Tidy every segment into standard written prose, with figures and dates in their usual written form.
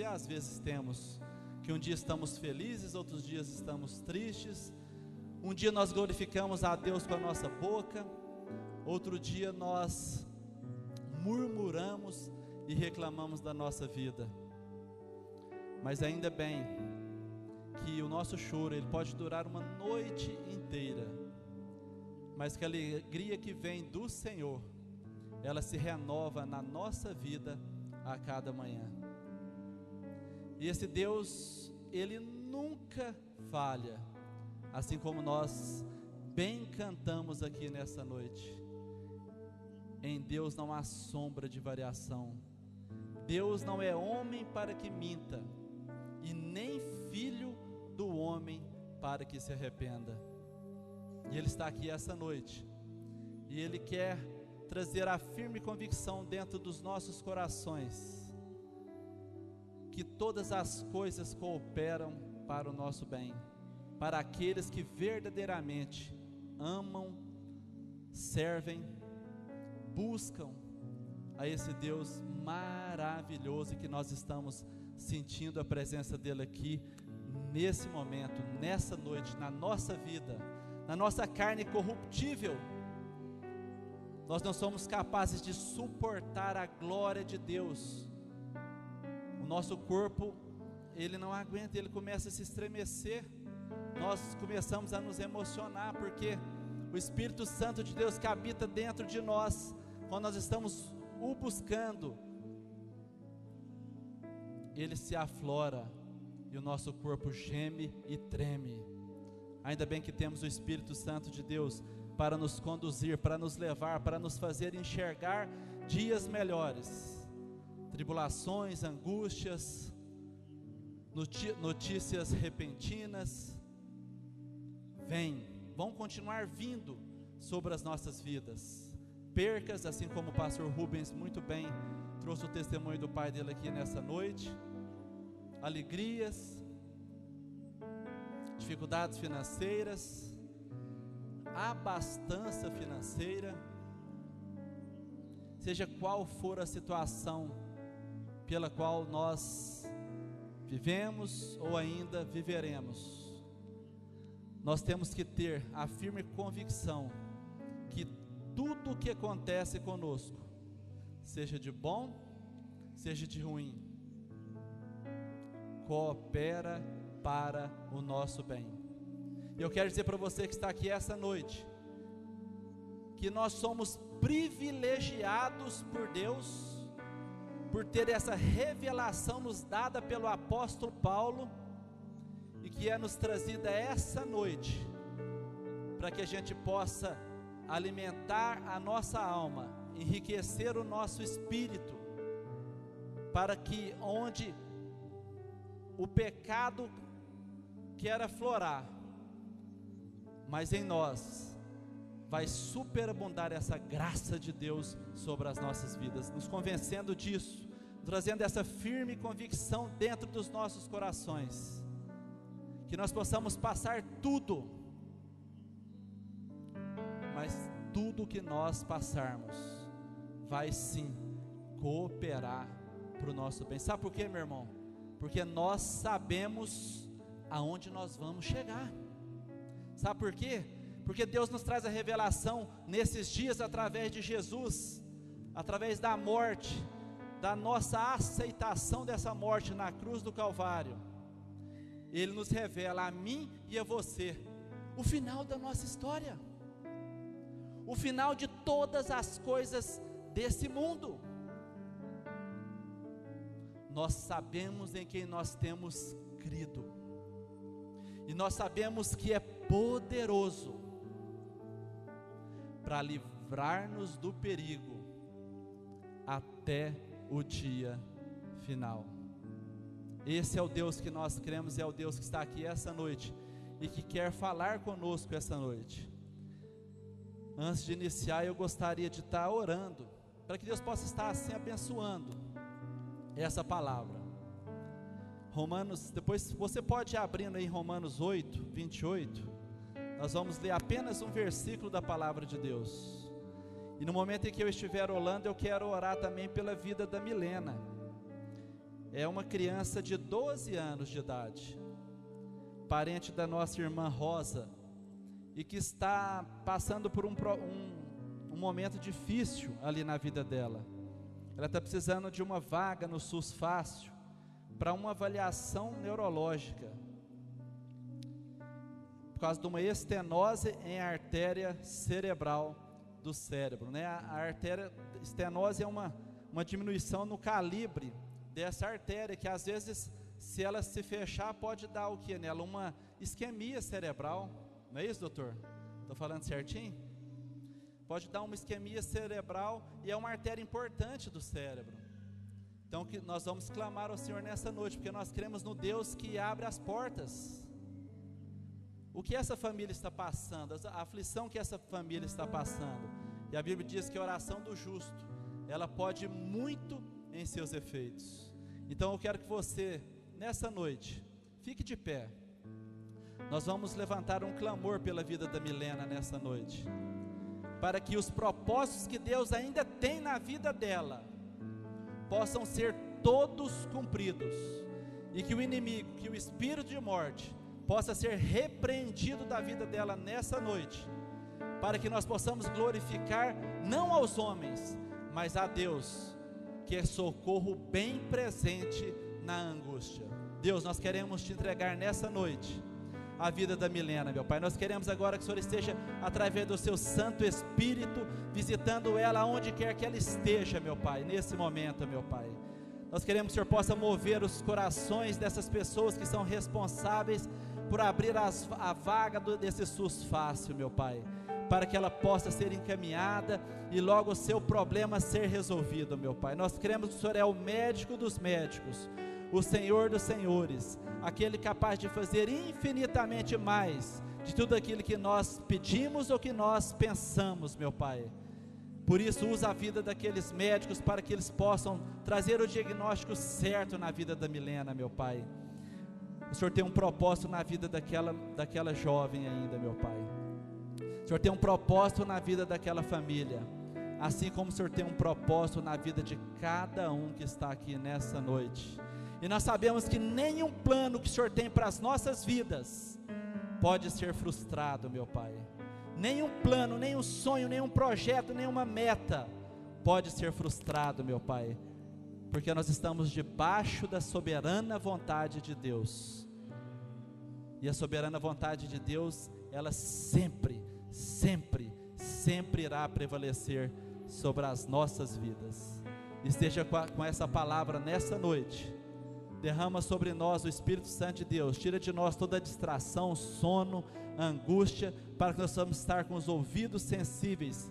até às vezes temos, que um dia estamos felizes, outros dias estamos tristes, um dia nós glorificamos a Deus com a nossa boca, outro dia nós murmuramos e reclamamos da nossa vida. Mas ainda bem que o nosso choro, ele pode durar uma noite inteira, mas que a alegria que vem do Senhor, ela se renova na nossa vida a cada manhã. E esse Deus, ele nunca falha, assim como nós bem cantamos aqui nessa noite. Em Deus não há sombra de variação. Deus não é homem para que minta, e nem filho do homem para que se arrependa. E Ele está aqui essa noite, e Ele quer trazer a firme convicção dentro dos nossos corações, que todas as coisas cooperam para o nosso bem, para aqueles que verdadeiramente amam, servem, buscam a esse Deus maravilhoso, e que nós estamos sentindo a presença dele aqui, nesse momento, nessa noite, na nossa vida, na nossa carne corruptível. Nós não somos capazes de suportar a glória de Deus. O nosso corpo, ele não aguenta, ele começa a se estremecer. Nós começamos a nos emocionar, porque o Espírito Santo de Deus que habita dentro de nós, quando nós estamos o buscando, ele se aflora e o nosso corpo geme e treme. Ainda bem que temos o Espírito Santo de Deus para nos conduzir, para nos levar, para nos fazer enxergar dias melhores, tribulações, angústias, notícias repentinas, vão continuar vindo sobre as nossas vidas. Percas, assim como o pastor Rubens muito bem trouxe o testemunho do pai dele aqui nessa noite, alegrias, dificuldades financeiras, abastança financeira, seja qual for a situação pela qual nós vivemos ou ainda viveremos, nós temos que ter a firme convicção que tudo o que acontece conosco, seja de bom, seja de ruim, coopera para o nosso bem. E eu quero dizer para você que está aqui essa noite, que nós somos privilegiados por Deus, por ter essa revelação nos dada pelo apóstolo Paulo, e que é nos trazida essa noite, para que a gente possa alimentar a nossa alma, enriquecer o nosso espírito, para que onde o pecado quer aflorar, mas em nós vai superabundar essa graça de Deus sobre as nossas vidas, nos convencendo disso, trazendo essa firme convicção dentro dos nossos corações, que nós possamos passar tudo, mas tudo que nós passarmos vai sim cooperar para o nosso bem. Sabe por quê, meu irmão? Porque nós sabemos aonde nós vamos chegar. Sabe por quê? Porque Deus nos traz a revelação nesses dias através de Jesus, através da morte, da nossa aceitação dessa morte na cruz do Calvário. Ele nos revela a mim e a você o final da nossa história, o final de todas as coisas desse mundo. Nós sabemos em quem nós temos crido, e nós sabemos que é poderoso para livrar-nos do perigo até o dia final. Esse é o Deus que nós cremos, é o Deus que está aqui essa noite e que quer falar conosco essa noite. Antes de iniciar, eu gostaria de estar orando, para que Deus possa estar assim abençoando essa palavra. Romanos, depois você pode ir abrindo aí Romanos 8, 28, nós vamos ler apenas um versículo da palavra de Deus. E no momento em que eu estiver orando, eu quero orar também pela vida da Milena. é uma criança de 12 anos de idade, parente da nossa irmã Rosa, e que está passando por um momento difícil ali na vida dela. Ela está precisando de uma vaga no SUS Fácil para uma avaliação neurológica, por causa de uma estenose em artéria cerebral do cérebro, né? A artéria estenose é uma diminuição no calibre dessa artéria, que às vezes, se ela se fechar, pode dar o que nela? Uma isquemia cerebral, não é isso, doutor? Estou falando certinho? Pode dar uma isquemia cerebral, e é uma artéria importante do cérebro. Então que nós vamos clamar ao Senhor nessa noite, porque nós cremos no Deus que abre as portas. O que essa família está passando, a aflição que essa família está passando, e a Bíblia diz que a oração do justo, ela pode muito em seus efeitos. Então eu quero que você, nessa noite, fique de pé. Nós vamos levantar um clamor pela vida da Milena nessa noite, para que os propósitos que Deus ainda tem na vida dela possam ser todos cumpridos, e que o inimigo, que o espírito de morte possa ser repreendido da vida dela nessa noite, para que nós possamos glorificar não aos homens, mas a Deus, que é socorro bem presente na angústia. Deus, nós queremos te entregar nessa noite a vida da Milena, meu Pai. Nós queremos agora que o Senhor esteja, através do seu Santo Espírito, visitando ela onde quer que ela esteja, meu Pai, nesse momento, meu Pai. Nós queremos que o Senhor possa mover os corações dessas pessoas que são responsáveis por abrir a vaga desse SUS Fácil, meu Pai, para que ela possa ser encaminhada e logo o seu problema ser resolvido, meu Pai. Nós cremos que o Senhor é o médico dos médicos, o Senhor dos senhores, aquele capaz de fazer infinitamente mais de tudo aquilo que nós pedimos ou que nós pensamos, meu Pai. Por isso, usa a vida daqueles médicos para que eles possam trazer o diagnóstico certo na vida da Milena, meu Pai. O Senhor tem um propósito na vida daquela jovem ainda, meu Pai. O Senhor tem um propósito na vida daquela família, assim como o Senhor tem um propósito na vida de cada um que está aqui nessa noite. E nós sabemos que nenhum plano que o Senhor tem para as nossas vidas pode ser frustrado, meu Pai. Nenhum plano, nenhum sonho, nenhum projeto, nenhuma meta pode ser frustrado, meu Pai, porque nós estamos debaixo da soberana vontade de Deus. E a soberana vontade de Deus, ela sempre irá prevalecer sobre as nossas vidas. Esteja com essa palavra nessa noite. Derrama sobre nós o Espírito Santo de Deus, tira de nós toda a distração, sono, angústia, para que nós possamos estar com os ouvidos sensíveis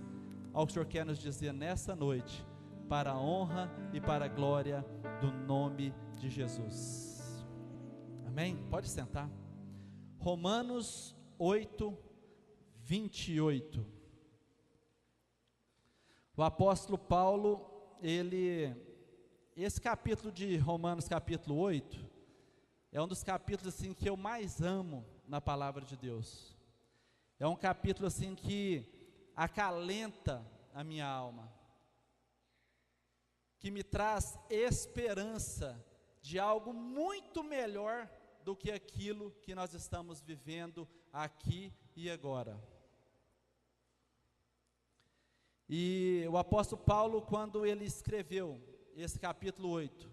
ao que o Senhor quer nos dizer nessa noite, para a honra e para a glória do nome de Jesus. Amém? Pode sentar. Romanos 8, 28. O apóstolo Paulo, esse capítulo de Romanos, capítulo 8, é um dos capítulos assim que eu mais amo na palavra de Deus. É um capítulo assim que acalenta a minha alma, que me traz esperança de algo muito melhor do que aquilo que nós estamos vivendo aqui e agora. E o apóstolo Paulo, quando ele escreveu esse capítulo 8,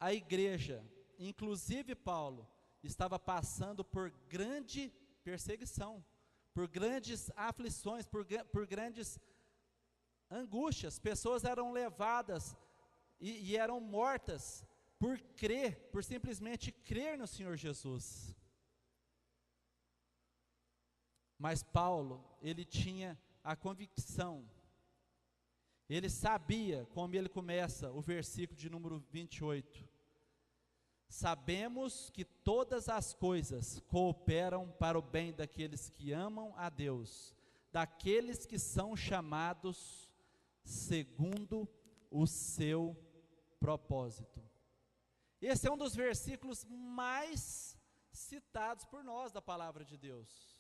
a igreja, inclusive Paulo, estava passando por grande perseguição, por grandes aflições, por grandes angústias. Pessoas eram levadas e eram mortas por simplesmente crer no Senhor Jesus. Mas Paulo, ele tinha a convicção, ele sabia, como ele começa o versículo de número 28, sabemos que todas as coisas cooperam para o bem daqueles que amam a Deus, daqueles que são chamados segundo o seu propósito. Esse é um dos versículos mais citados por nós da palavra de Deus.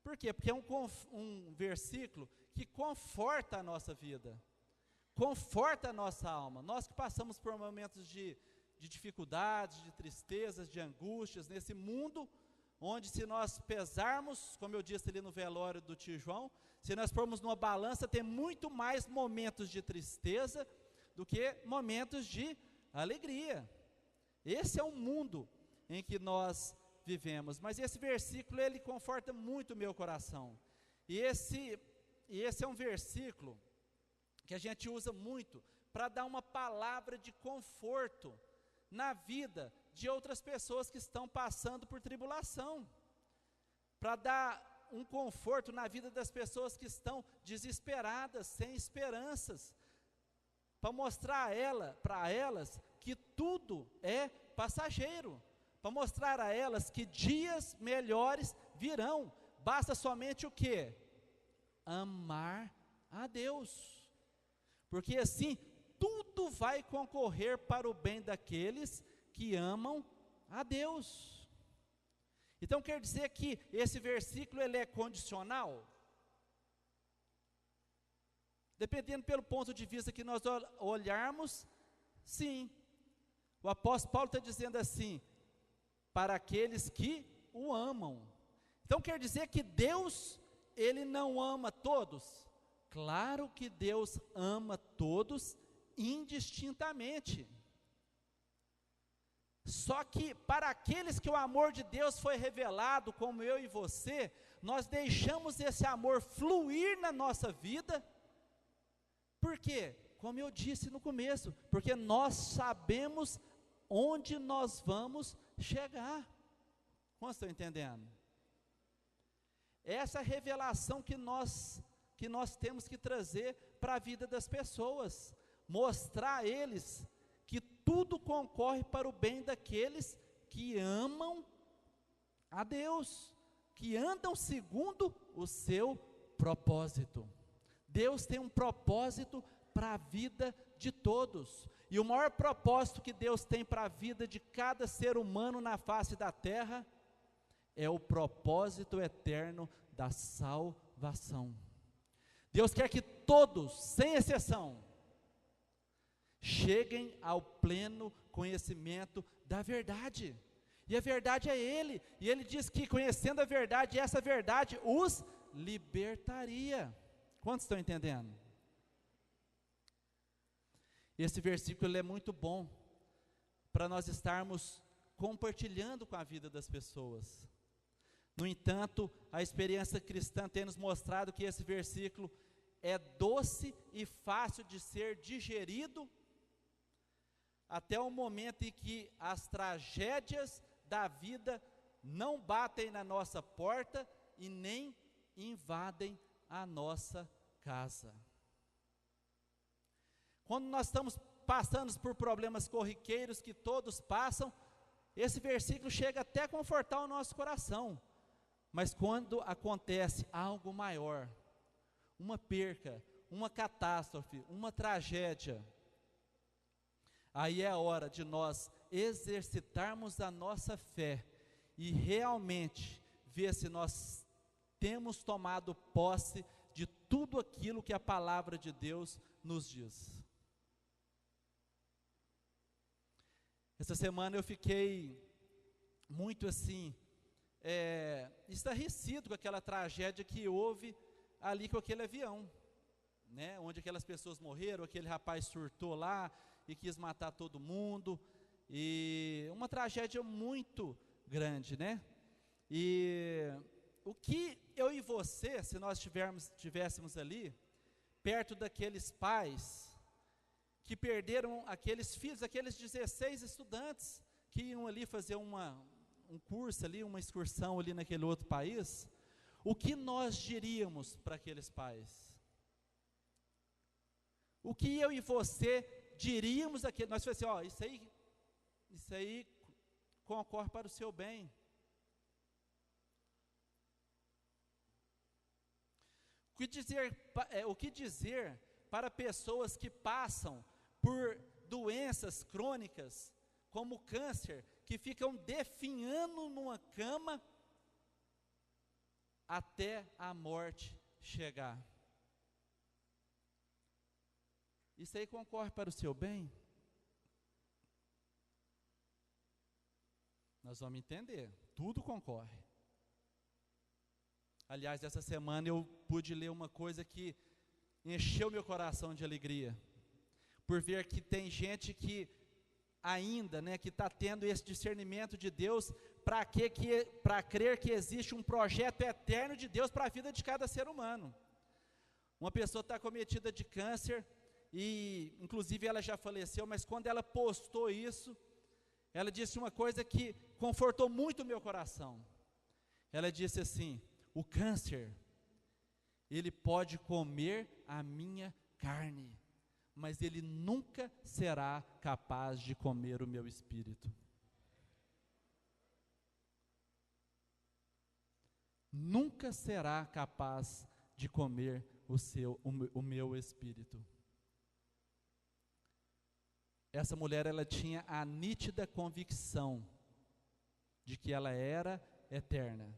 Por quê? Porque é um versículo que conforta a nossa vida. conforta a nossa alma. Nós que passamos por momentos de dificuldades, de tristezas, de angústias, nesse mundo, onde se nós pesarmos, como eu disse ali no velório do tio João, se nós formos numa balança, tem muito mais momentos de tristeza do que momentos de alegria. Esse é o mundo em que nós vivemos, mas esse versículo, ele conforta muito o meu coração, e esse é um versículo que a gente usa muito para dar uma palavra de conforto na vida de outras pessoas que estão passando por tribulação, para dar um conforto na vida das pessoas que estão desesperadas, sem esperanças, para mostrar para elas que tudo é passageiro, para mostrar a elas que dias melhores virão. Basta somente o quê? Amar a Deus, porque assim tudo vai concorrer para o bem daqueles que amam a Deus. Então quer dizer que esse versículo ele é condicional? Dependendo pelo ponto de vista que nós olharmos, sim. O apóstolo Paulo está dizendo assim, para aqueles que o amam. Então quer dizer que Deus, ele não ama todos? Claro que Deus ama todos indistintamente. Só que para aqueles que o amor de Deus foi revelado, como eu e você, nós deixamos esse amor fluir na nossa vida. Por quê? Como eu disse no começo, porque nós sabemos onde nós vamos chegar. Quantos estão entendendo? Essa revelação que nós temos que trazer para a vida das pessoas, mostrar a eles que tudo concorre para o bem daqueles que amam a Deus, que andam segundo o seu propósito. Deus tem um propósito para a vida de todos, e o maior propósito que Deus tem para a vida de cada ser humano na face da terra, é o propósito eterno da salvação. Deus quer que todos, sem exceção, cheguem ao pleno conhecimento da verdade, e a verdade é Ele, e Ele diz que conhecendo a verdade, essa verdade os libertaria. Quantos estão entendendo? Esse versículo é muito bom, para nós estarmos compartilhando com a vida das pessoas. No entanto, a experiência cristã tem nos mostrado que esse versículo é doce e fácil de ser digerido, até o momento em que as tragédias da vida não batem na nossa porta e nem invadem a nossa casa. Quando nós estamos passando por problemas corriqueiros que todos passam, esse versículo chega até a confortar o nosso coração. Mas quando acontece algo maior, uma perca, uma catástrofe, uma tragédia, aí é a hora de nós exercitarmos a nossa fé e realmente ver se nós temos tomado posse de tudo aquilo que a palavra de Deus nos diz. Essa semana eu fiquei muito assim, estarrecido com aquela tragédia que houve ali com aquele avião, né, onde aquelas pessoas morreram, aquele rapaz surtou lá e quis matar todo mundo, e uma tragédia muito grande, né? E o que eu e você, se nós tivéssemos ali, perto daqueles pais que perderam aqueles filhos, aqueles 16 estudantes que iam ali fazer um curso ali, uma excursão ali naquele outro país, o que nós diríamos para aqueles pais? O que eu e você diríamos aqui? Nós falamos assim, isso aí concorre para o seu bem. O que dizer para pessoas que passam por doenças crônicas, como câncer, que ficam definhando numa cama até a morte chegar? Isso aí concorre para o seu bem? Nós vamos entender, tudo concorre. Aliás, essa semana eu pude ler uma coisa que encheu meu coração de alegria, por ver que tem gente que ainda, que está tendo esse discernimento de Deus, para crer que existe um projeto eterno de Deus para a vida de cada ser humano. Uma pessoa está acometida de câncer, e inclusive ela já faleceu, mas quando ela postou isso, ela disse uma coisa que confortou muito o meu coração. Ela disse assim: o câncer, ele pode comer a minha carne, mas ele nunca será capaz de comer o meu espírito. Nunca será capaz de comer o meu espírito. Essa mulher, ela tinha a nítida convicção de que ela era eterna,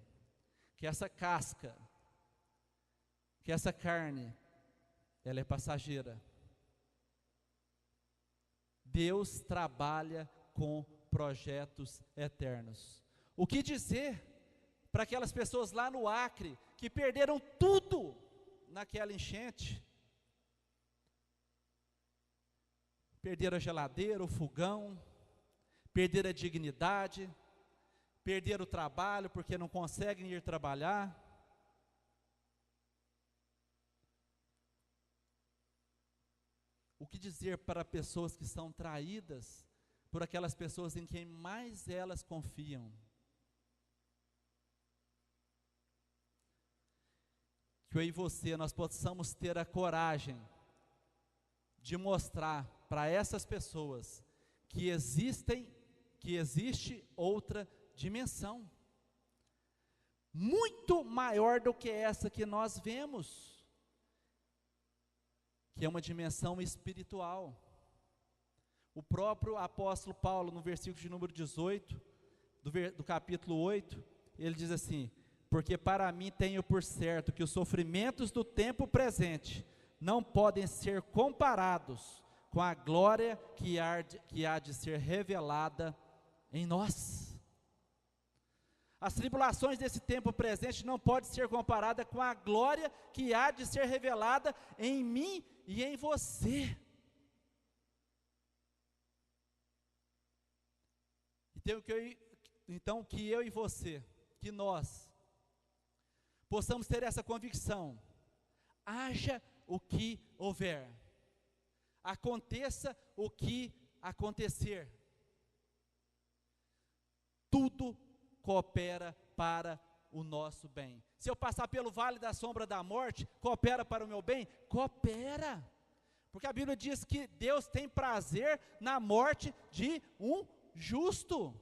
que essa casca, que essa carne, ela é passageira. Deus trabalha com projetos eternos. O que dizer para aquelas pessoas lá no Acre, que perderam tudo naquela enchente? Perderam a geladeira, o fogão, perderam a dignidade, perderam o trabalho porque não conseguem ir trabalhar. O que dizer para pessoas que são traídas por aquelas pessoas em quem mais elas confiam? Que eu e você, nós possamos ter a coragem de mostrar para essas pessoas que existe outra dimensão, muito maior do que essa que nós vemos, que é uma dimensão espiritual. O próprio apóstolo Paulo, no versículo de número 18, do capítulo 8, ele diz assim: porque para mim tenho por certo que os sofrimentos do tempo presente não podem ser comparados com a glória que há de ser revelada em nós. As tribulações desse tempo presente não podem ser comparadas com a glória que há de ser revelada em mim e em você. Então que eu e você, que nós, possamos ter essa convicção: haja o que houver, aconteça o que acontecer, tudo coopera para o nosso bem. Se eu passar pelo vale da sombra da morte, coopera para o meu bem? Coopera, porque a Bíblia diz que Deus tem prazer na morte de um justo.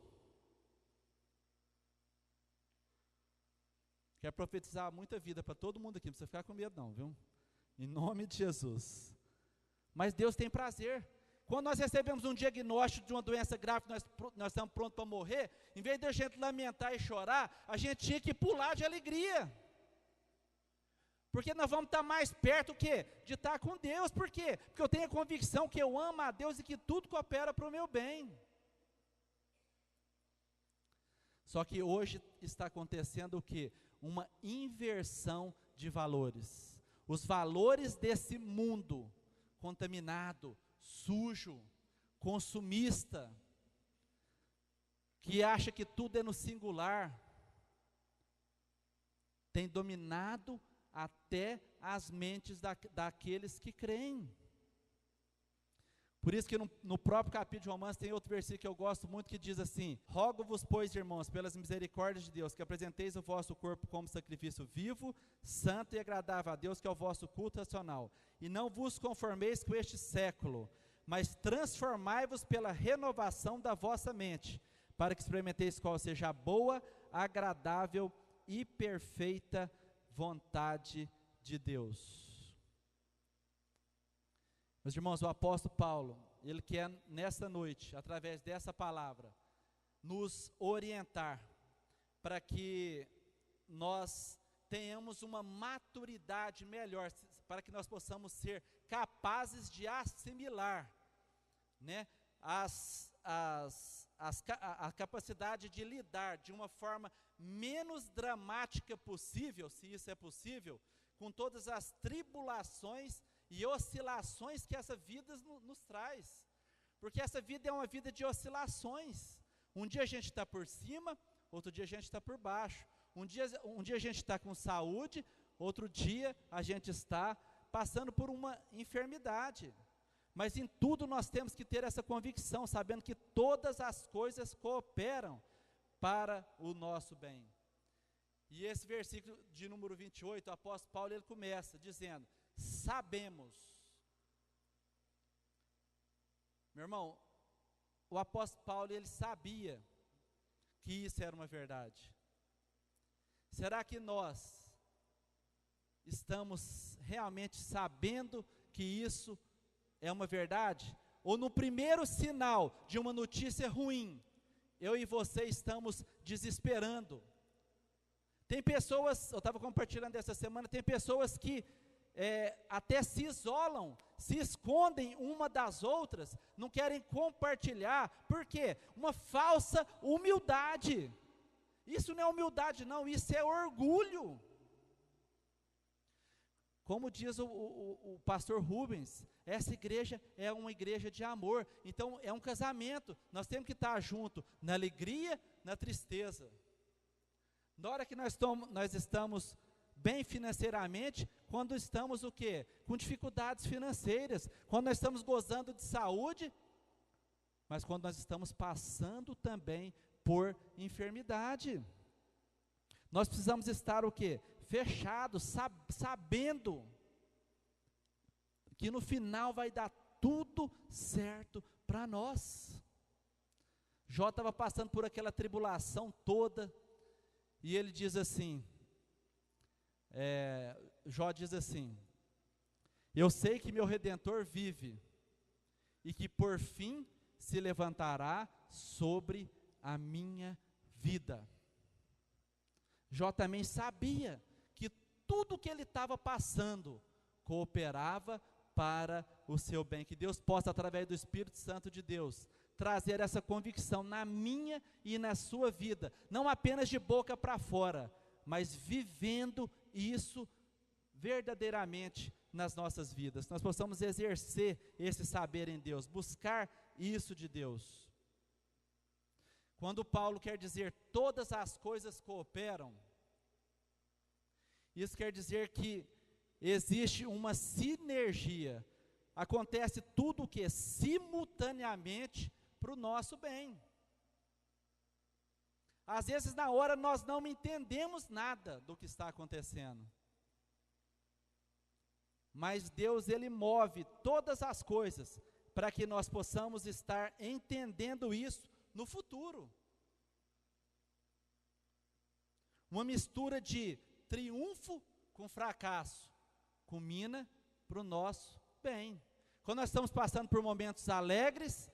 Quero profetizar muita vida para todo mundo aqui, não precisa ficar com medo não, viu? Em nome de Jesus. Mas Deus tem prazer. Quando nós recebemos um diagnóstico de uma doença grave, nós estamos prontos para morrer, em vez de a gente lamentar e chorar, a gente tinha que pular de alegria. Porque nós vamos estar mais perto o quê? De estar com Deus. Por quê? Porque eu tenho a convicção que eu amo a Deus e que tudo coopera para o meu bem. Só que hoje está acontecendo o quê? Uma inversão de valores. Os valores desse mundo contaminado, sujo, consumista, que acha que tudo é no singular, tem dominado até as mentes daqueles que creem. Por isso que no próprio capítulo de Romanos tem outro versículo que eu gosto muito, que diz assim: rogo-vos, pois, irmãos, pelas misericórdias de Deus, que apresenteis o vosso corpo como sacrifício vivo, santo e agradável a Deus, que é o vosso culto racional. E não vos conformeis com este século, mas transformai-vos pela renovação da vossa mente, para que experimenteis qual seja a boa, agradável e perfeita vontade de Deus. Meus irmãos, o apóstolo Paulo, ele quer nessa noite, através dessa palavra, nos orientar para que nós tenhamos uma maturidade melhor, para que nós possamos ser capazes de assimilar, né, a capacidade de lidar de uma forma menos dramática possível, se isso é possível, com todas as tribulações e oscilações que essa vida nos traz. Porque essa vida é uma vida de oscilações. Um dia a gente está por cima, outro dia a gente está por baixo. Um dia a gente está com saúde, outro dia a gente está passando por uma enfermidade. Mas em tudo nós temos que ter essa convicção, sabendo que todas as coisas cooperam para o nosso bem. E esse versículo de número 28, o apóstolo Paulo, ele começa dizendo: sabemos. Meu irmão, o apóstolo Paulo, ele sabia que isso era uma verdade. Será que nós estamos realmente sabendo que isso é uma verdade? Ou no primeiro sinal de uma notícia ruim, eu e você estamos desesperando? Tem pessoas, eu estava compartilhando essa semana, tem pessoas que até se isolam, se escondem uma das outras, não querem compartilhar. Por quê? Uma falsa humildade. Isso não é humildade não, isso é orgulho. Como diz o pastor Rubens, essa igreja é uma igreja de amor. Então é um casamento, nós temos que estar junto na alegria, na tristeza. Na hora que nós estamos bem financeiramente, quando estamos o quê? Com dificuldades financeiras, quando nós estamos gozando de saúde, mas quando nós estamos passando também por enfermidade. Nós precisamos estar o quê? Fechados, sabendo que no final vai dar tudo certo para nós. Jó estava passando por aquela tribulação toda, e ele diz assim, Jó diz assim: eu sei que meu Redentor vive, e que por fim se levantará sobre a minha vida. Jó também sabia que tudo que ele estava passando cooperava para o seu bem. Que Deus possa, através do Espírito Santo de Deus, trazer essa convicção na minha e na sua vida, não apenas de boca para fora, mas vivendo isso verdadeiramente nas nossas vidas. Nós possamos exercer esse saber em Deus, buscar isso de Deus. Quando Paulo quer dizer todas as coisas cooperam, isso quer dizer que existe uma sinergia, acontece tudo o que? Simultaneamente para o nosso bem. Às vezes na hora nós não entendemos nada do que está acontecendo, mas Deus, Ele move todas as coisas para que nós possamos estar entendendo isso no futuro. Uma mistura de triunfo com fracasso, culmina para o nosso bem. Quando nós estamos passando por momentos alegres,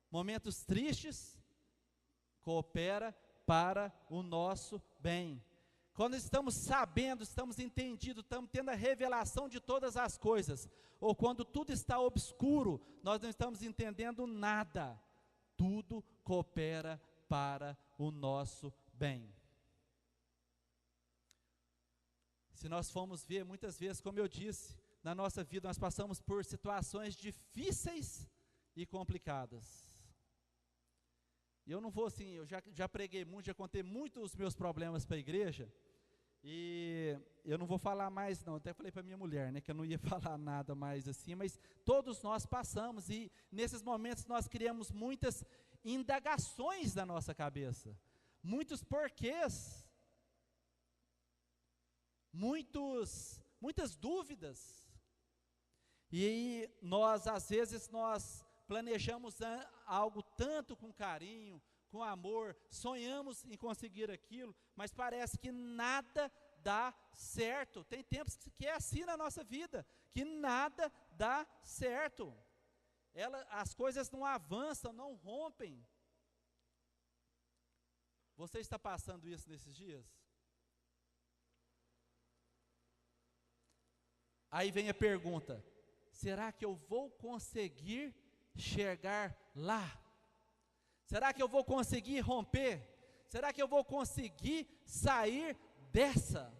momentos tristes, coopera para o nosso bem. Quando estamos sabendo, estamos entendidos, estamos tendo a revelação de todas as coisas, ou quando tudo está obscuro, nós não estamos entendendo nada, tudo coopera para o nosso bem. Se nós formos ver, muitas vezes, como eu disse, na nossa vida nós passamos por situações difíceis e complicadas. E eu não vou assim, eu já preguei muito, já contei muito os meus problemas para a igreja, e eu não vou falar mais não, até falei para minha mulher, né, que eu não ia falar nada mais assim, mas todos nós passamos, e nesses momentos nós criamos muitas indagações na nossa cabeça, muitos porquês, muitas dúvidas, e aí nós, às vezes, nós planejamos algo tanto com carinho, com amor, sonhamos em conseguir aquilo, mas parece que nada dá certo. Tem tempos que é assim na nossa vida, que nada dá certo. As coisas não avançam, não rompem. Você está passando isso nesses dias? Aí vem a pergunta: será que eu vou conseguir chegar lá? Será que eu vou conseguir romper? Será que eu vou conseguir sair dessa?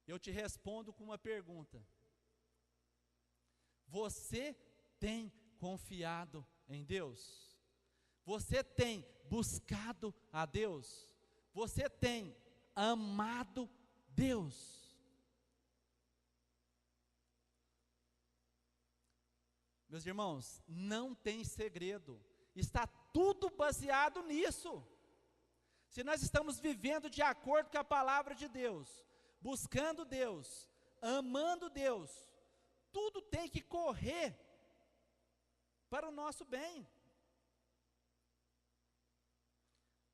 Eu te respondo com uma pergunta: você tem confiado em Deus? Você tem buscado a Deus? Você tem amado Deus? Meus irmãos, não tem segredo, está tudo baseado nisso. Se nós estamos vivendo de acordo com a palavra de Deus, buscando Deus, amando Deus, tudo tem que correr para o nosso bem.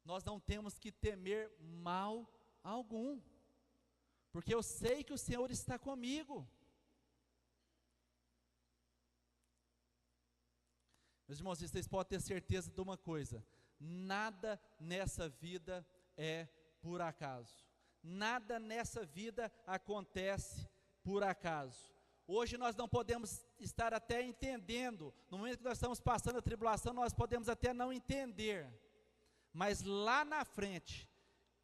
Nós não temos que temer mal algum, porque eu sei que o Senhor está comigo. Meus irmãos, vocês podem ter certeza de uma coisa: nada nessa vida é por acaso. Nada nessa vida acontece por acaso. Hoje nós não podemos estar até entendendo, no momento que nós estamos passando a tribulação, nós podemos até não entender, mas lá na frente,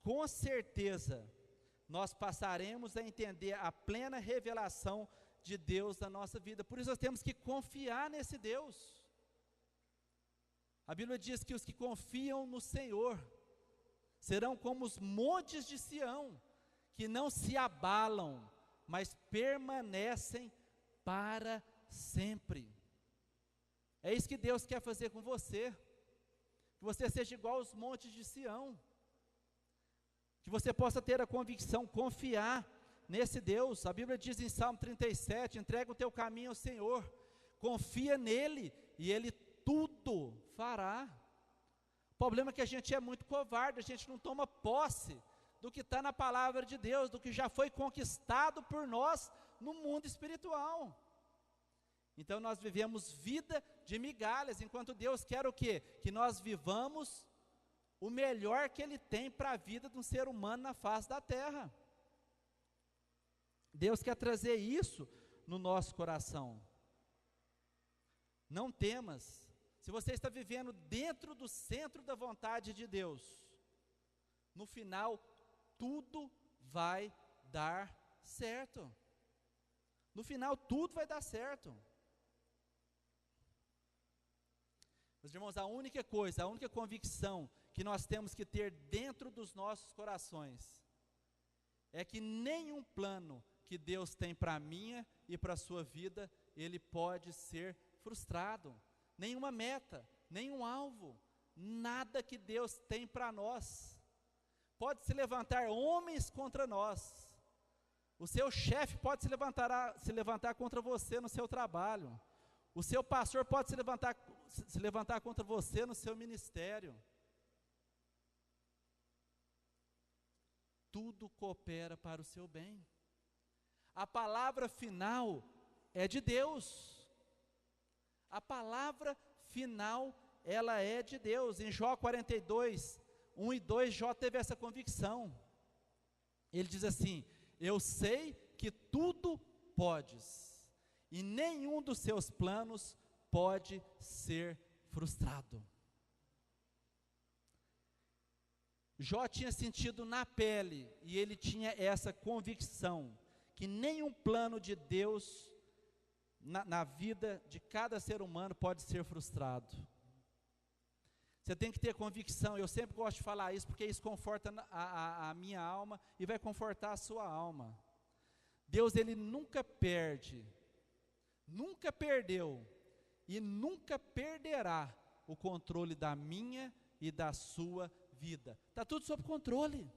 com certeza, nós passaremos a entender a plena revelação de Deus na nossa vida. Por isso nós temos que confiar nesse Deus. A Bíblia diz que os que confiam no Senhor serão como os montes de Sião, que não se abalam, mas permanecem para sempre. É isso que Deus quer fazer com você, que você seja igual aos montes de Sião, que você possa ter a convicção, confiar nesse Deus. A Bíblia diz em Salmo 37, entrega o teu caminho ao Senhor, confia nele e Ele tudo fará. O problema é que a gente é muito covarde, a gente não toma posse do que está na palavra de Deus, do que já foi conquistado por nós no mundo espiritual. Então nós vivemos vida de migalhas, enquanto Deus quer o quê? Que nós vivamos o melhor que Ele tem para a vida de um ser humano na face da terra. Deus quer trazer isso no nosso coração. Não temas. Se você está vivendo dentro do centro da vontade de Deus, no final, tudo vai dar certo. No final, tudo vai dar certo. Meus irmãos, a única coisa, a única convicção que nós temos que ter dentro dos nossos corações, é que nenhum plano que Deus tem para a minha e para a sua vida, ele pode ser frustrado. Nenhuma meta, nenhum alvo, nada que Deus tem para nós. Pode se levantar homens contra nós, o seu chefe pode se levantar contra você no seu trabalho, o seu pastor pode se levantar contra você no seu ministério. Tudo coopera para o seu bem. A palavra final é de Deus. A palavra final, ela é de Deus. Em Jó 42, 1 e 2, Jó teve essa convicção. Ele diz assim: eu sei que tudo podes, e nenhum dos seus planos pode ser frustrado. Jó tinha sentido na pele, e ele tinha essa convicção, que nenhum plano de Deus na vida de cada ser humano pode ser frustrado. Você tem que ter convicção. Eu sempre gosto de falar isso, porque isso conforta a minha alma e vai confortar a sua alma. Deus, Ele nunca perde, nunca perdeu e nunca perderá o controle da minha e da sua vida. Está tudo sob controle.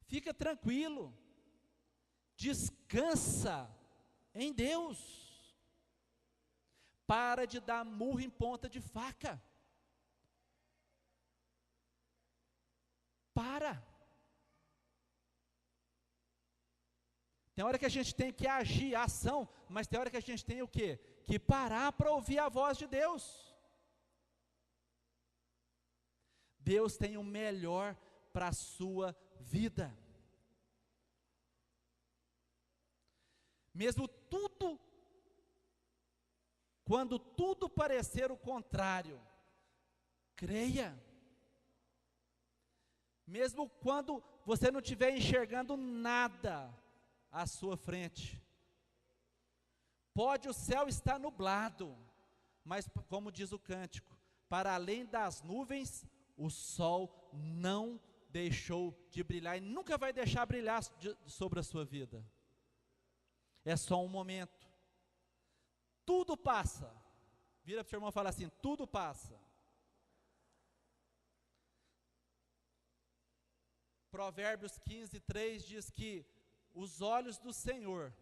Fica tranquilo, descansa em Deus. Para de dar murro em ponta de faca. Para. Tem hora que a gente tem que agir, ação, mas tem hora que a gente tem o quê? Que parar para ouvir a voz de Deus. Deus tem o melhor para a sua vida. Mesmo tudo, quando tudo parecer o contrário, creia. Mesmo quando você não estiver enxergando nada à sua frente, pode o céu estar nublado, mas como diz o cântico, para além das nuvens, o sol não deixou de brilhar e nunca vai deixar brilhar sobre a sua vida. É só um momento. Tudo passa. Vira para o seu irmão e fala assim: tudo passa. Provérbios 15:3 diz que os olhos do Senhor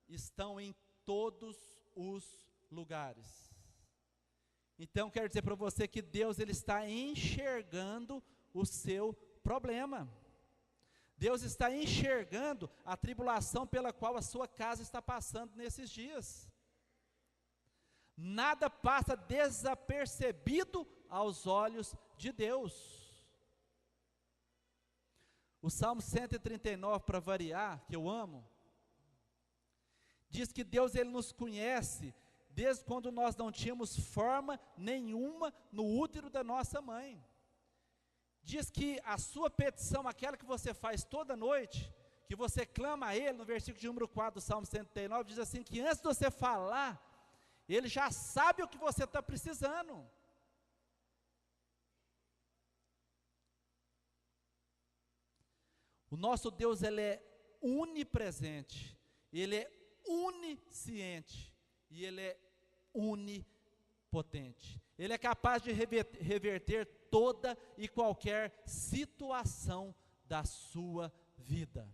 estão em todos os lugares. Então quero dizer para você que Deus, Ele está enxergando o seu problema. Deus está enxergando a tribulação pela qual a sua casa está passando nesses dias. Nada passa desapercebido aos olhos de Deus. O Salmo 139, para variar, que eu amo, diz que Deus, Ele nos conhece desde quando nós não tínhamos forma nenhuma no útero da nossa mãe. Diz que a sua petição, aquela que você faz toda noite, que você clama a Ele, no versículo de número 4 do Salmo 139, diz assim, que antes de você falar, Ele já sabe o que você está precisando. O nosso Deus, Ele é onipresente, Ele é onisciente e Ele é onipotente. Ele é capaz de reverter toda e qualquer situação da sua vida.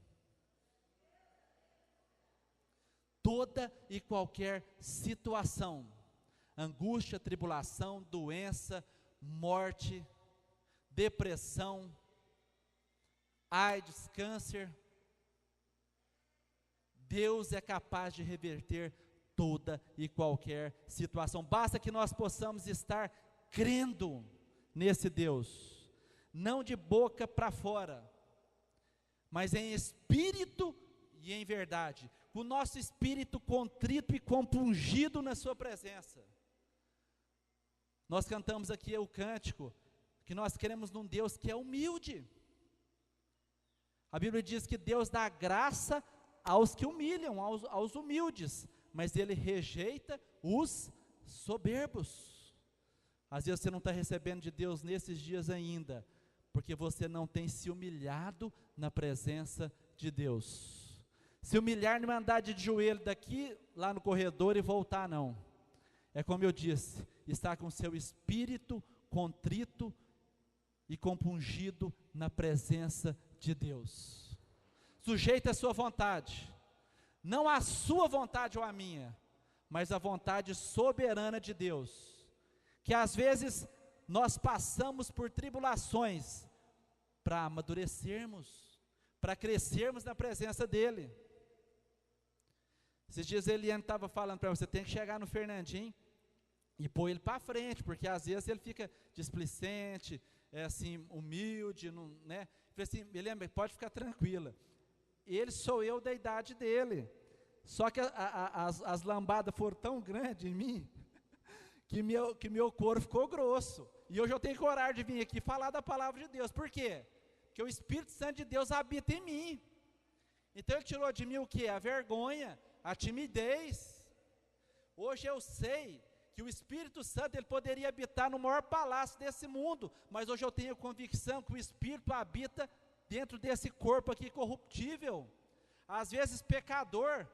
Toda e qualquer situação, angústia, tribulação, doença, morte, depressão, AIDS, câncer, Deus é capaz de reverter toda e qualquer situação. Basta que nós possamos estar crendo nesse Deus, não de boca para fora, mas em espírito e em verdade, com o nosso espírito contrito e compungido na sua presença. Nós cantamos aqui o cântico, que nós queremos num Deus que é humilde. A Bíblia diz que Deus dá graça aos que humilham, aos humildes, mas Ele rejeita os soberbos. Às vezes você não está recebendo de Deus nesses dias ainda, porque você não tem se humilhado na presença de Deus. Se humilhar não é andar de joelho daqui, lá no corredor e voltar, não. É como eu disse, estar com seu espírito contrito e compungido na presença de Deus. Sujeita a sua vontade, não a sua vontade ou a minha, mas a vontade soberana de Deus, que às vezes nós passamos por tribulações para amadurecermos, para crescermos na presença dEle. Esses dias Eliane estava falando para você, tem que chegar no Fernandinho e pôr ele para frente, porque às vezes ele fica displicente, é assim, humilde, não, né? Eu falei assim, Eliane, pode ficar tranquila, ele sou eu da idade dele, só que as lambadas foram tão grandes em mim, que meu couro ficou grosso, e hoje eu tenho coragem de vir aqui falar da palavra de Deus. Por quê? Porque o Espírito Santo de Deus habita em mim. Então Ele tirou de mim o que? A vergonha, a timidez. Hoje eu sei que o Espírito Santo, ele poderia habitar no maior palácio desse mundo, mas hoje eu tenho convicção que o Espírito habita dentro desse corpo aqui corruptível, às vezes pecador,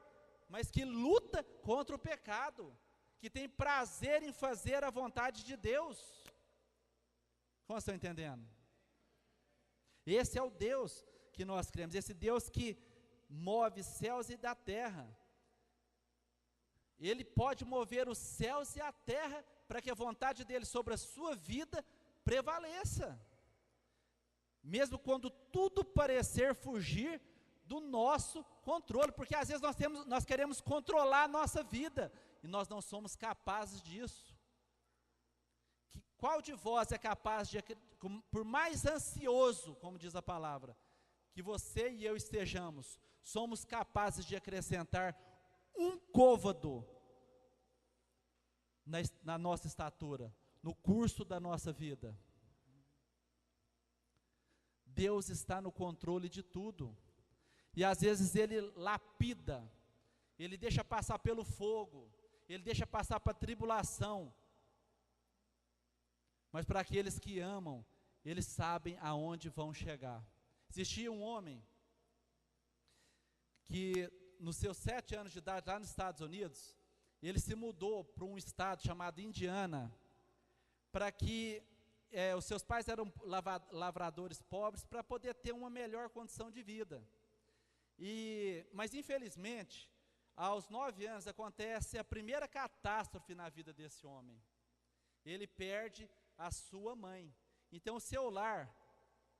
mas que luta contra o pecado, que tem prazer em fazer a vontade de Deus. Como estão entendendo? Esse é o Deus que nós cremos, esse Deus que move céus e da terra. Ele pode mover os céus e a terra para que a vontade dele sobre a sua vida prevaleça, mesmo quando tudo parecer fugir do nosso controle, porque às vezes nós queremos controlar a nossa vida, e nós não somos capazes disso. Qual de vós é capaz de, por mais ansioso, como diz a palavra, que você e eu estejamos, somos capazes de acrescentar um côvado na nossa estatura, no curso da nossa vida. Deus está no controle de tudo. E às vezes Ele lapida, Ele deixa passar pelo fogo, Ele deixa passar para a tribulação. Mas para aqueles que amam, eles sabem aonde vão chegar. Existia um homem que nos seus 7 anos de idade, lá nos Estados Unidos, ele se mudou para um estado chamado Indiana, para que os seus pais eram lavradores pobres, para poder ter uma melhor condição de vida. Mas infelizmente, aos 9 anos acontece a primeira catástrofe na vida desse homem. Ele perde a sua mãe. Então o seu lar,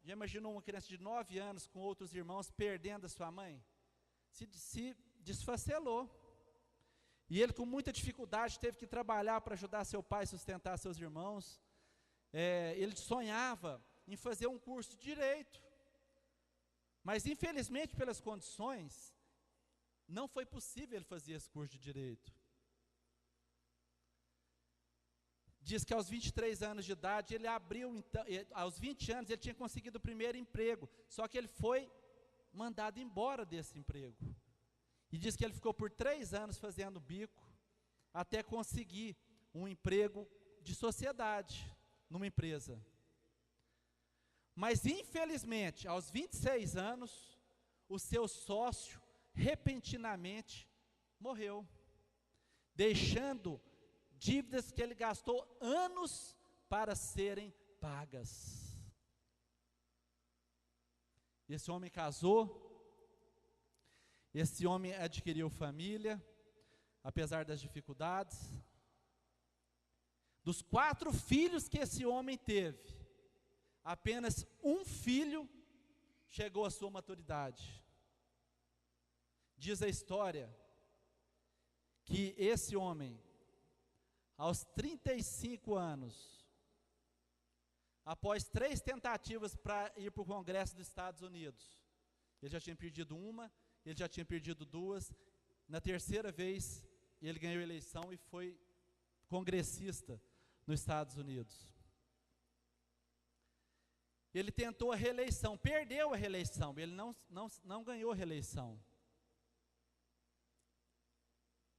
já imaginou uma criança de 9 anos com outros irmãos perdendo a sua mãe? Se desfacelou. E ele com muita dificuldade teve que trabalhar para ajudar seu pai a sustentar seus irmãos. Ele sonhava em fazer um curso de direito, mas infelizmente pelas condições, não foi possível ele fazer esse curso de direito. Diz que aos 23 anos de idade, ele abriu, então, aos 20 anos ele tinha conseguido o primeiro emprego, só que ele foi mandado embora desse emprego. E diz que ele ficou por 3 anos fazendo bico, até conseguir um emprego de sociedade, numa empresa. Mas infelizmente, aos 26 anos, o seu sócio, repentinamente, morreu, deixando dívidas que ele gastou anos para serem pagas. Esse homem casou, esse homem adquiriu família, apesar das dificuldades. Dos 4 filhos que esse homem teve, apenas um filho chegou à sua maturidade. Diz a história que esse homem, aos 35 anos, após 3 tentativas para ir para o Congresso dos Estados Unidos, ele já tinha perdido uma, ele já tinha perdido 2, na terceira vez ele ganhou a eleição e foi congressista nos Estados Unidos. Ele tentou a reeleição, perdeu a reeleição, ele não ganhou a reeleição.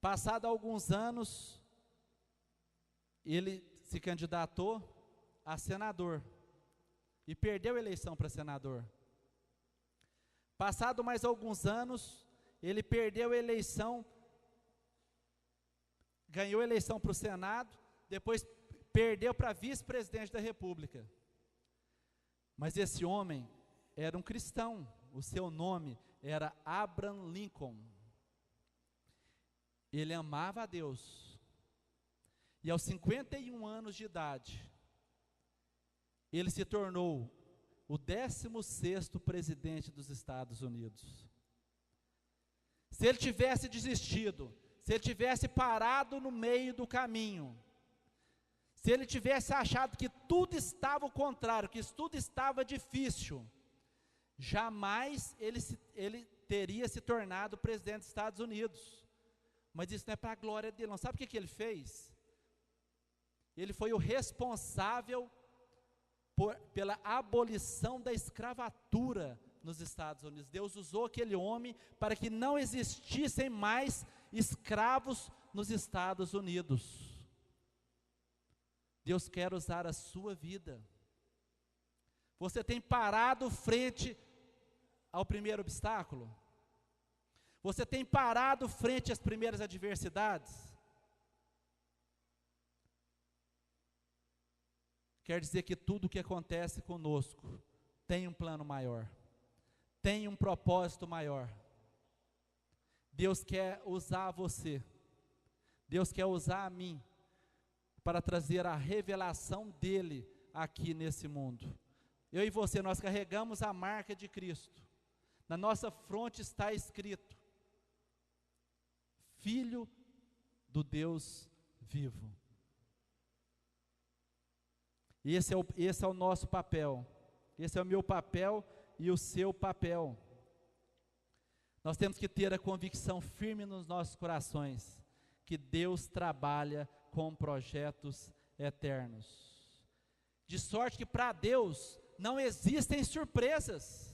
Passado alguns anos, ele se candidatou a senador e perdeu a eleição para senador. Passado mais alguns anos, ele perdeu a eleição, ganhou a eleição para o Senado, depois perdeu para vice-presidente da República. Mas esse homem era um cristão, o seu nome era Abraham Lincoln. Ele amava a Deus. E aos 51 anos de idade, ele se tornou o 16º presidente dos Estados Unidos. Se ele tivesse desistido, se ele tivesse parado no meio do caminho, se ele tivesse achado que tudo estava ao contrário, que tudo estava difícil, jamais ele teria se tornado presidente dos Estados Unidos. Mas isso não é para a glória dele, não. Sabe o que ele fez? Ele foi o responsável pela abolição da escravatura nos Estados Unidos. Deus usou aquele homem para que não existissem mais escravos nos Estados Unidos. Deus quer usar a sua vida. Você tem parado frente ao primeiro obstáculo? Você tem parado frente às primeiras adversidades? Quer dizer que tudo o que acontece conosco tem um plano maior, tem um propósito maior. Deus quer usar você, Deus quer usar a mim, para trazer a revelação dele aqui nesse mundo. Eu e você, nós carregamos a marca de Cristo. Na nossa fronte está escrito: Filho do Deus vivo. E esse é o nosso papel. Esse é o meu papel e o seu papel. Nós temos que ter a convicção firme nos nossos corações, que Deus trabalha com projetos eternos. De sorte que para Deus não existem surpresas.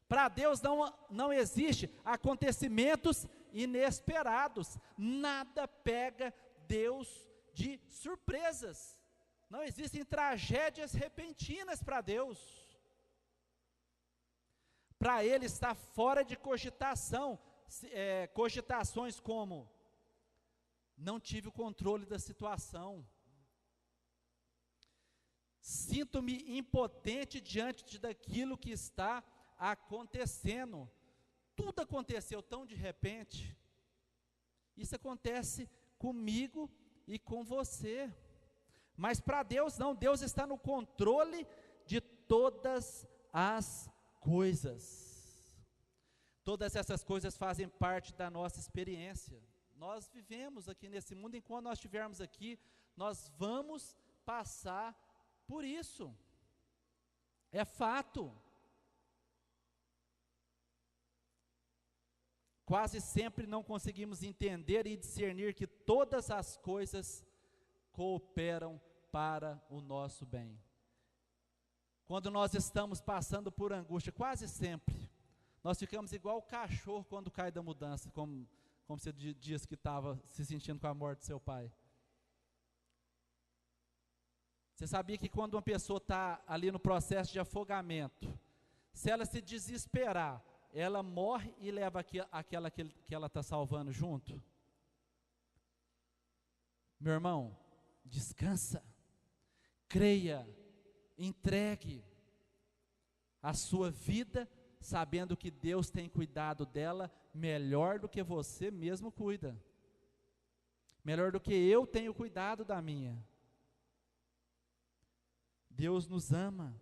Para Deus não existe acontecimentos inesperados. Nada pega Deus de surpresas. Não existem tragédias repentinas para Deus. Para Ele está fora de cogitação, cogitações como: não tive o controle da situação, sinto-me impotente diante daquilo que está acontecendo. Tudo aconteceu tão de repente. Isso acontece comigo e com você. Mas para Deus não, Deus está no controle de todas as coisas. Todas essas coisas fazem parte da nossa experiência. Nós vivemos aqui nesse mundo, enquanto nós estivermos aqui, nós vamos passar por isso. É fato. Quase sempre não conseguimos entender e discernir que todas as coisas cooperam para o nosso bem. Quando nós estamos passando por angústia, quase sempre, nós ficamos igual o cachorro quando cai da mudança, como você diz que estava se sentindo com a morte do seu pai. Você sabia que quando uma pessoa está ali no processo de afogamento, se ela se desesperar, ela morre e leva aquela que ela está salvando junto? Meu irmão, descansa, creia, entregue a sua vida, sabendo que Deus tem cuidado dela melhor do que você mesmo cuida, melhor do que eu tenho cuidado da minha. Deus nos ama.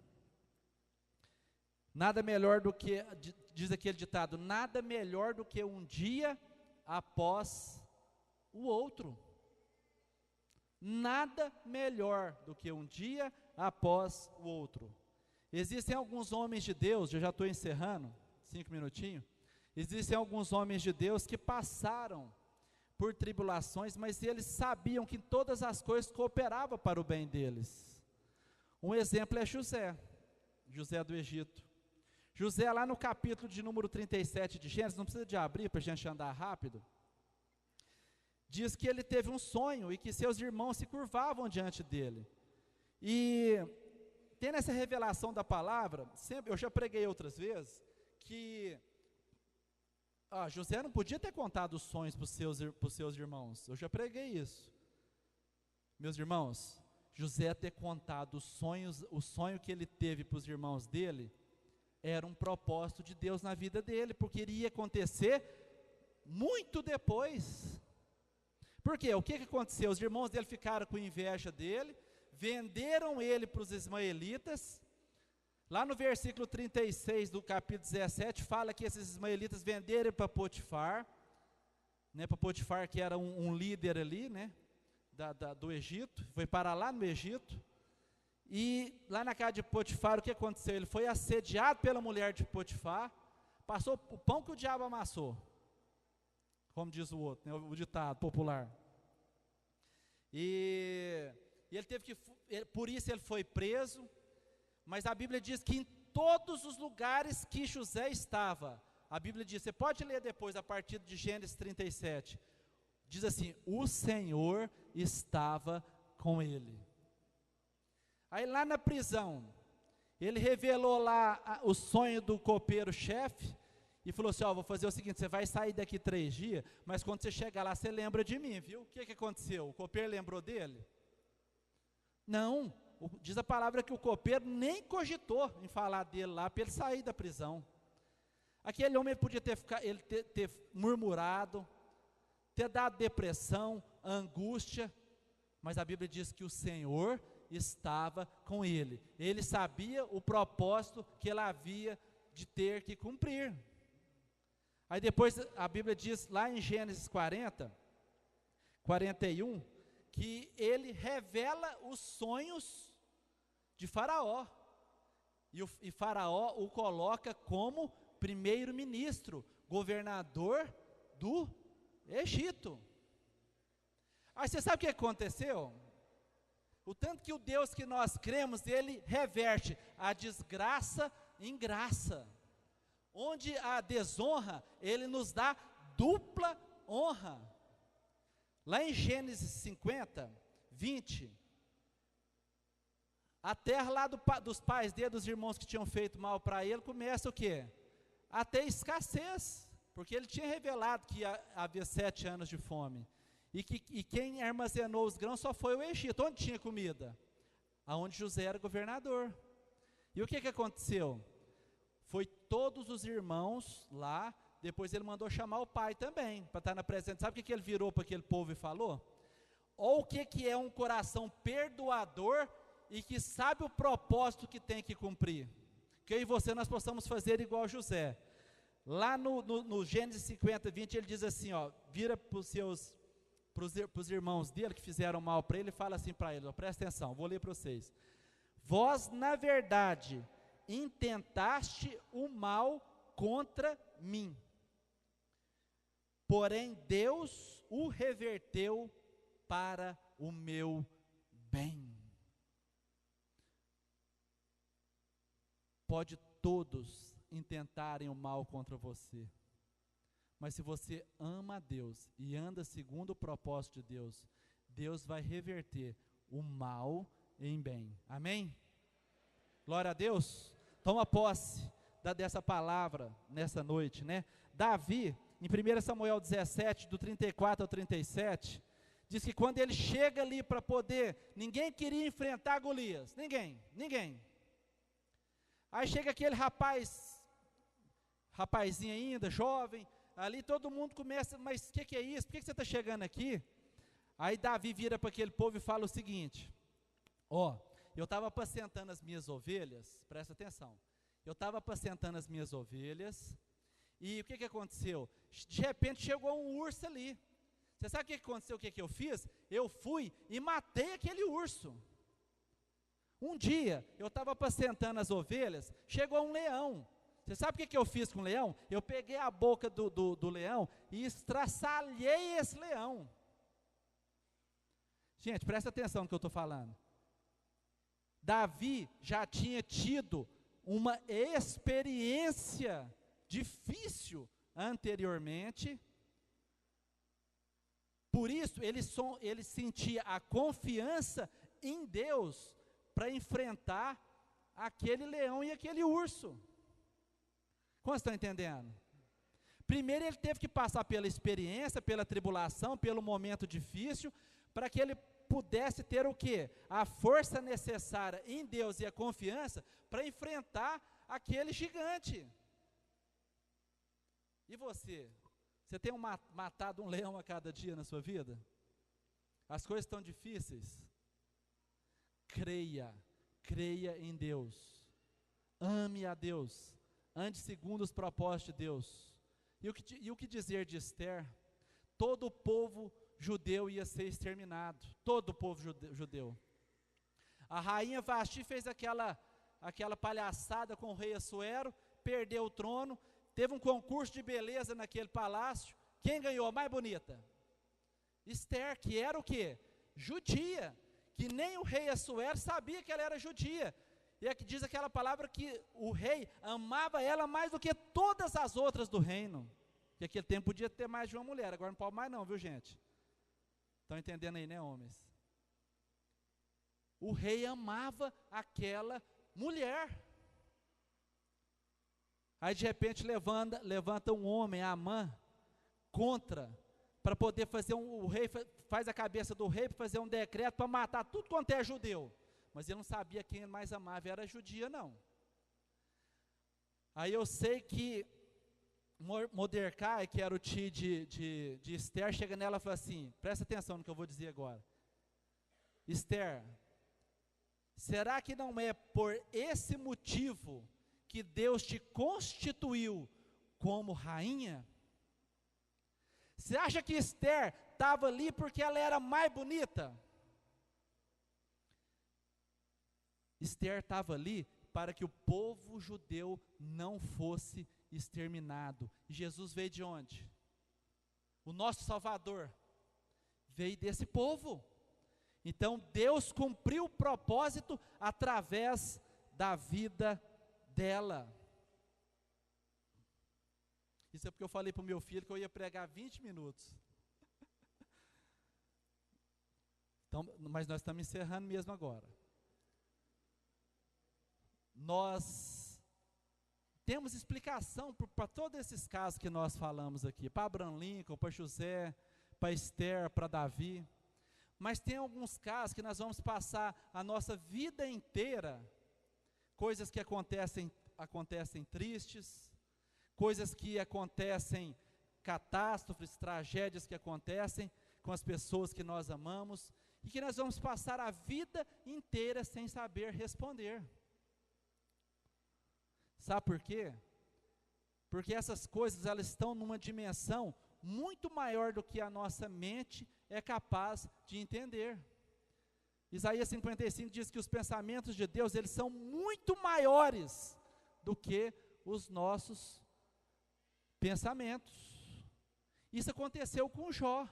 Nada melhor do que, diz aquele ditado, nada melhor do que um dia após o outro. Nada melhor do que um dia após o outro. Existem alguns homens de Deus, eu já estou encerrando, 5 minutinhos. Existem alguns homens de Deus que passaram por tribulações, mas eles sabiam que todas as coisas cooperavam para o bem deles. Um exemplo é José do Egito. José, lá no capítulo de número 37 de Gênesis, não precisa de abrir para a gente andar rápido, diz que ele teve um sonho e que seus irmãos se curvavam diante dele. E tendo essa revelação da palavra, eu já preguei outras vezes, que José não podia ter contado os sonhos para os seus irmãos. Eu já preguei isso. Meus irmãos, José ter contado o sonho que ele teve para os irmãos dele, era um propósito de Deus na vida dele, porque iria acontecer muito depois. Por quê? O que aconteceu? Os irmãos dele ficaram com inveja dele, venderam ele para os ismaelitas. Lá no versículo 36 do capítulo 17, fala que esses ismaelitas venderam para Potifar, para Potifar, que era um líder ali, do Egito, foi para lá no Egito. E lá na casa de Potifar, o que aconteceu? Ele foi assediado pela mulher de Potifar, passou o pão que o diabo amassou, como diz o outro, o ditado popular. E ele teve que, por isso ele foi preso, mas a Bíblia diz que em todos os lugares que José estava, a Bíblia diz, você pode ler depois a partir de Gênesis 37, diz assim, o Senhor estava com ele. Aí lá na prisão, ele revelou lá o sonho do copeiro-chefe, e falou assim, vou fazer o seguinte, você vai sair daqui 3 dias, mas quando você chegar lá, você lembra de mim, viu? O que aconteceu? O copeiro lembrou dele? Não, diz a palavra que o copeiro nem cogitou em falar dele lá, para ele sair da prisão. Aquele homem podia ter murmurado, ter dado depressão, angústia, mas a Bíblia diz que o Senhor estava com ele. Ele sabia o propósito que ele havia de ter que cumprir. Aí depois a Bíblia diz lá em Gênesis 41, que ele revela os sonhos de Faraó. E Faraó o coloca como primeiro-ministro, governador do Egito. Aí você sabe o que aconteceu? O tanto que o Deus que nós cremos, ele reverte a desgraça em graça. Onde a desonra, ele nos dá dupla honra. Lá em Gênesis 50, 20, a terra lá dos pais dele, dos irmãos que tinham feito mal para ele, começa o quê? A ter escassez, porque ele tinha revelado que havia 7 anos de fome. E quem armazenou os grãos só foi o Egito. Onde tinha comida? Aonde José era governador. E o que aconteceu? Foi todos os irmãos lá, depois ele mandou chamar o pai também, para estar na presença. Sabe o que ele virou para aquele povo e falou? Ou o que é um coração perdoador e que sabe o propósito que tem que cumprir. Que eu e você nós possamos fazer igual José. Lá no Gênesis 50, 20, ele diz assim, ó, vira para os irmãos dele que fizeram mal para ele, e fala assim para eles, ó, presta atenção, vou ler para vocês. Vós, na verdade, intentaste o mal contra mim, porém Deus o reverteu para o meu bem. Pode todos intentarem o mal contra você, mas se você ama a Deus e anda segundo o propósito de Deus, Deus vai reverter o mal em bem. Amém? Glória a Deus. Toma posse dessa palavra nessa noite, né? Davi, em 1 Samuel 17, do 34 ao 37, diz que quando ele chega ali para poder, ninguém queria enfrentar Golias, ninguém. Aí chega aquele rapazinho ainda, jovem, ali todo mundo começa, mas o que é isso? Por que você está chegando aqui? Aí Davi vira para aquele povo e fala o seguinte, ó, eu estava apacentando as minhas ovelhas, presta atenção, eu estava apacentando as minhas ovelhas, e o que aconteceu? De repente chegou um urso ali. Você sabe o que aconteceu, o que eu fiz? Eu fui e matei aquele urso. Um dia, eu estava apacentando as ovelhas, chegou um leão. Você sabe o que eu fiz com o leão? Eu peguei a boca do leão e estraçalhei esse leão. Gente, presta atenção no que eu estou falando. Davi já tinha tido uma experiência difícil anteriormente, por isso ele sentia a confiança em Deus para enfrentar aquele leão e aquele urso. Como estão entendendo? Primeiro ele teve que passar pela experiência, pela tribulação, pelo momento difícil, para que ele pudesse ter o quê? A força necessária em Deus e a confiança para enfrentar aquele gigante. E você? Você tem matado um leão a cada dia na sua vida? As coisas estão difíceis? Creia em Deus. Ame a Deus. Ande segundo os propósitos de Deus. E o que dizer de Esther? Todo o povo judeu ia ser exterminado. Todo o povo judeu. A rainha Vasti fez aquela palhaçada com o rei Assuero, perdeu o trono, teve um concurso de beleza naquele palácio. Quem ganhou a mais bonita? Esther, que era o quê? Judia, que nem o rei Assuero sabia que ela era judia. E é que diz aquela palavra que o rei amava ela mais do que todas as outras do reino. Que aquele tempo podia ter mais de uma mulher, agora não pode mais não, viu gente? Estão entendendo aí, né, homens? O rei amava aquela mulher. Aí de repente levanta um homem, Amã, para poder fazer o rei faz a cabeça do rei para fazer um decreto para matar tudo quanto é judeu. Mas ele não sabia quem ele mais amava, era judia não. Aí eu sei que Mordecai, que era o tio de Esther, chega nela e fala assim, presta atenção no que eu vou dizer agora. Esther, será que não é por esse motivo que Deus te constituiu como rainha? Você acha que Esther estava ali porque ela era mais bonita? Esther estava ali para que o povo judeu não fosse exterminado. E Jesus veio de onde? O nosso Salvador veio desse povo. Então Deus cumpriu o propósito através da vida dela. Isso é porque eu falei para o meu filho que eu ia pregar 20 minutos. Então, mas nós estamos encerrando mesmo agora. Nós temos explicação para todos esses casos que nós falamos aqui, para Abraham Lincoln, para José, para Esther, para Davi. Mas tem alguns casos que nós vamos passar a nossa vida inteira, coisas que acontecem tristes, coisas que acontecem, catástrofes, tragédias que acontecem com as pessoas que nós amamos, e que nós vamos passar a vida inteira sem saber responder. Sabe por quê? Porque essas coisas, elas estão numa dimensão muito maior do que a nossa mente é capaz de entender. Isaías 55 diz que os pensamentos de Deus, eles são muito maiores do que os nossos pensamentos. Isso aconteceu com Jó,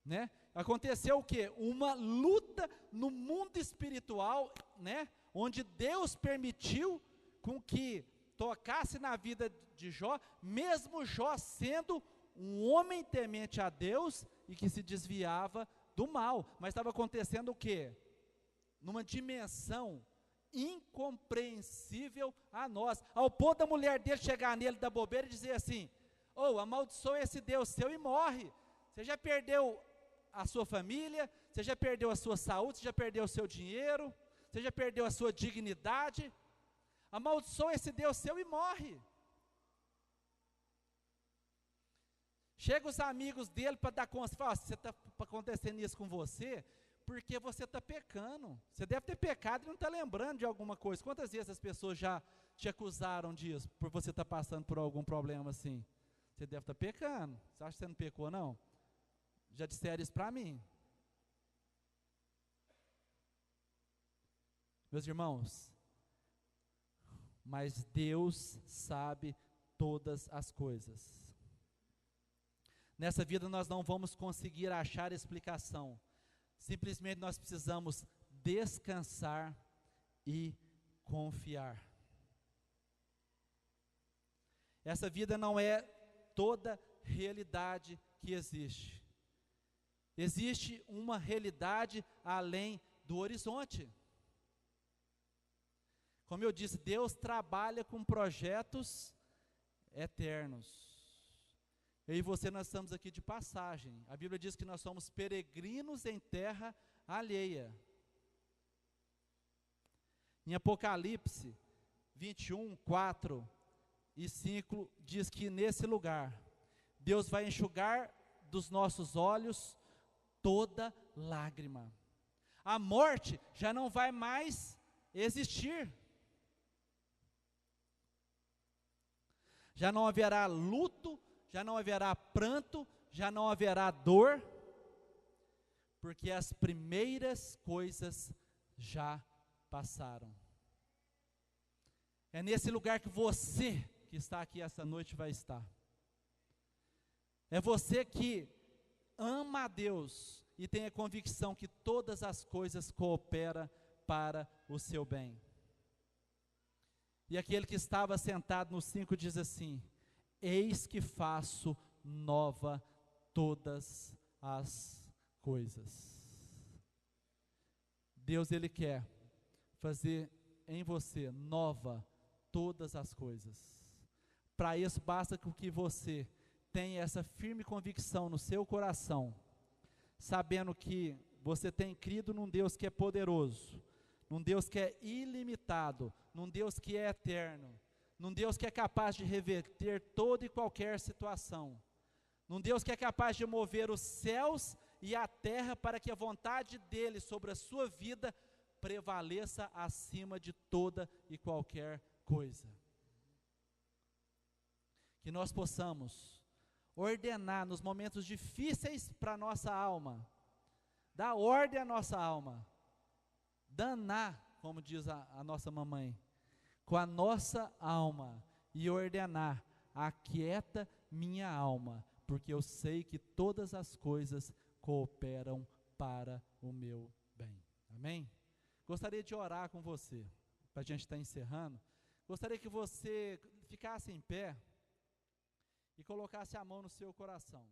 né? Aconteceu o quê? Uma luta no mundo espiritual, né? Onde Deus permitiu com que tocasse na vida de Jó, mesmo Jó sendo um homem temente a Deus e que se desviava do mal. Mas estava acontecendo o quê? Numa dimensão incompreensível a nós, ao ponto da mulher dele chegar nele da bobeira e dizer assim: amaldiçoa esse Deus seu e morre. Você já perdeu a sua família, você já perdeu a sua saúde, você já perdeu o seu dinheiro, você já perdeu a sua dignidade. Amaldiçoa esse Deus seu e morre. Chega os amigos dele para dar conta, fala: você está acontecendo isso com você, porque você está pecando. Você deve ter pecado e não está lembrando de alguma coisa. Quantas vezes as pessoas já te acusaram disso, por você estar passando por algum problema assim? Você deve estar pecando. Você acha que você não pecou, não? Já disseram isso para mim. Meus irmãos, mas Deus sabe todas as coisas. Nessa vida nós não vamos conseguir achar explicação. Simplesmente nós precisamos descansar e confiar. Essa vida não é toda realidade que existe. Existe uma realidade além do horizonte. Como eu disse, Deus trabalha com projetos eternos. Eu e você, nós estamos aqui de passagem. A Bíblia diz que nós somos peregrinos em terra alheia. Em Apocalipse 21, 4 e 5, diz que nesse lugar, Deus vai enxugar dos nossos olhos toda lágrima. A morte já não vai mais existir. Já não haverá luto, já não haverá pranto, já não haverá dor, porque as primeiras coisas já passaram. É nesse lugar que você que está aqui essa noite vai estar. É você que ama a Deus e tem a convicção que todas as coisas cooperam para o seu bem. E aquele que estava sentado no 5 diz assim: eis que faço nova todas as coisas. Deus, Ele quer fazer em você nova todas as coisas. Para isso basta que você tenha essa firme convicção no seu coração, sabendo que você tem crido num Deus que é poderoso, num Deus que é ilimitado, num Deus que é eterno, num Deus que é capaz de reverter toda e qualquer situação, num Deus que é capaz de mover os céus e a terra para que a vontade dEle sobre a sua vida prevaleça acima de toda e qualquer coisa. Que nós possamos ordenar nos momentos difíceis para a nossa alma, dar ordem à nossa alma, danar, como diz a nossa mamãe, com a nossa alma, e ordenar: aquieta minha alma, porque eu sei que todas as coisas cooperam para o meu bem. Amém? Gostaria de orar com você, para a gente estar encerrando. Gostaria que você ficasse em pé e colocasse a mão no seu coração.